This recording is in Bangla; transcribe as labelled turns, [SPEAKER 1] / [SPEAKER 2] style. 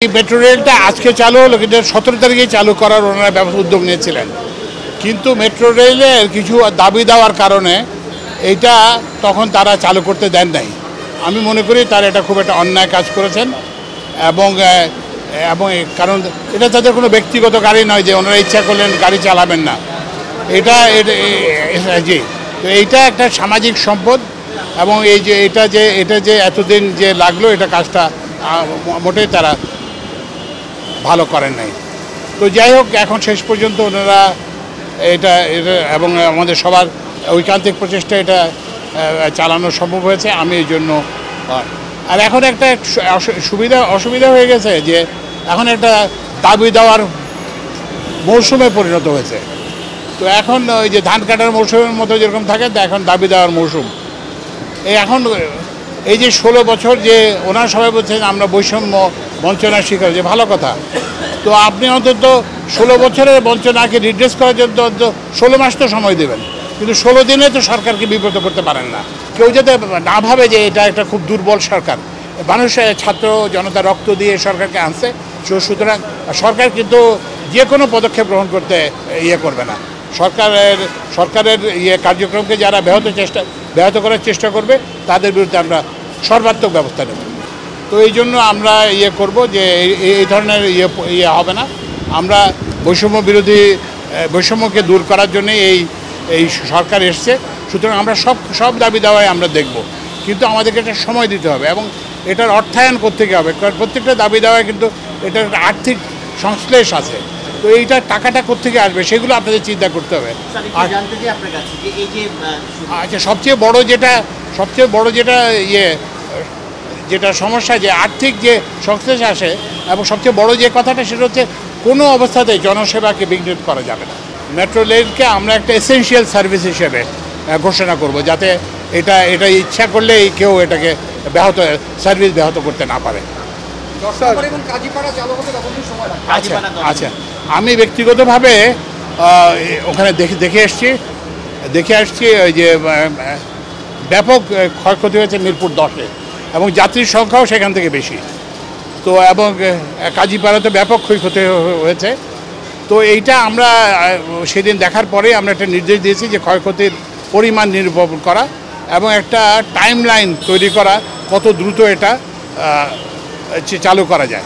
[SPEAKER 1] মেট্রো রেলটা আজকে চালু হলো, কিন্তু 17 তারিখে চালু করার ওনারা উদ্যোগ নিয়েছিলেন। কিন্তু মেট্রো রেলের কিছু দাবি দেওয়ার কারণে এইটা তখন তারা চালু করতে দেন নাই। আমি মনে করি তারা এটা খুব একটা অন্যায় কাজ করেছেন। এবং এবং কারণ এটা তাদের কোনো ব্যক্তিগত গাড়ি নয় যে ওনারা ইচ্ছা করলেন গাড়ি চালাবেন না। এটা জি, তো এইটা একটা সামাজিক সম্পদ। এবং এই যে এটা যে এতদিন যে লাগলো, এটা কাজটা মোটেই তারা ভালো করেন নাই। তো যাই হোক, এখন শেষ পর্যন্ত ওনারা এটা এবং আমাদের সবার ঐকান্তিক প্রচেষ্টা এটা চালানো সম্ভব হয়েছে। আমি এই জন্য আর এখন একটা অসুবিধা হয়ে গেছে যে এখন একটা দাবি দেওয়ার মৌসুমে পরিণত হয়েছে। তো এখন ওই যে ধান কাটার মৌসুমের মতো যেরকম থাকে, তা এখন দাবি দেওয়ার মৌসুম। এখন এই যে 16 বছর যে ওনার সবাই বলছেন আমরা বৈষম্য বঞ্চনার শিকার, যে ভালো কথা। তো আপনি অন্তত 16 বছরের বঞ্চনাকে রিড্রেস করার জন্য 16 মাস তো সময় দেবেন, কিন্তু 16 দিনে তো সরকারকে বিব্রত করতে পারেন না। কেউ যাতে না ভাবে যে এটা একটা খুব দুর্বল সরকার। মানুষের ছাত্র জনতা রক্ত দিয়ে সরকারকে আনছে, সুতরাং সরকার কিন্তু যে কোনো পদক্ষেপ গ্রহণ করতে করবে না। সরকারের কার্যক্রমকে যারা ব্যাহত করার চেষ্টা করবে, তাদের বিরুদ্ধে আমরা সর্বাত্মক ব্যবস্থা নেব। তো এই জন্য আমরা করব যে এই ধরনের হবে না। আমরা বৈষম্যকে দূর করার জন্য এই সরকার এসছে। সুতরাং আমরা সব দাবি দাওয়ায় আমরা দেখব, কিন্তু আমাদেরকে একটা সময় দিতে হবে এবং এটার অর্থায়ন করতে হবে। কারণ প্রত্যেকটা দাবি দেওয়ায় কিন্তু এটার একটা আর্থিক সংশ্লেষ আছে। তো এইটা টাকাটা কোত্থেকে আসবে সেগুলো আপনাদের চিন্তা করতে হবে। আচ্ছা, সবচেয়ে বড় যেটা সমস্যা, যে আর্থিক যে সংশ্লেষ আসে, এবং সবচেয়ে বড় যে কথাটা সেটা হচ্ছে কোনো অবস্থাতেই জনসেবাকে বিঘ্নিত করা যাবে না। মেট্রো রেলকে আমরা একটা এসেনশিয়াল সার্ভিস হিসেবে ঘোষণা করব, যাতে এটা ইচ্ছা করলেই কেউ এটাকে সার্ভিস ব্যাহত করতে না পারে। আচ্ছা, আমি ব্যক্তিগতভাবে ওখানে দেখে আসছি ওই যে ব্যাপক ক্ষয়ক্ষতি হয়েছে মিরপুর 10-এ, এবং যাত্রীর সংখ্যাও সেখান থেকে বেশি। তো এবং কাজীপাড়াতে ব্যাপক ক্ষয়ক্ষতি হয়েছে। তো এইটা আমরা সেদিন দেখার পরে আমরা একটা নির্দেশ দিয়েছি যে ক্ষয়ক্ষতির পরিমাণ নিরূপণ করা এবং একটা টাইম লাইন তৈরি করা, কত দ্রুত এটা চালু করা যায়।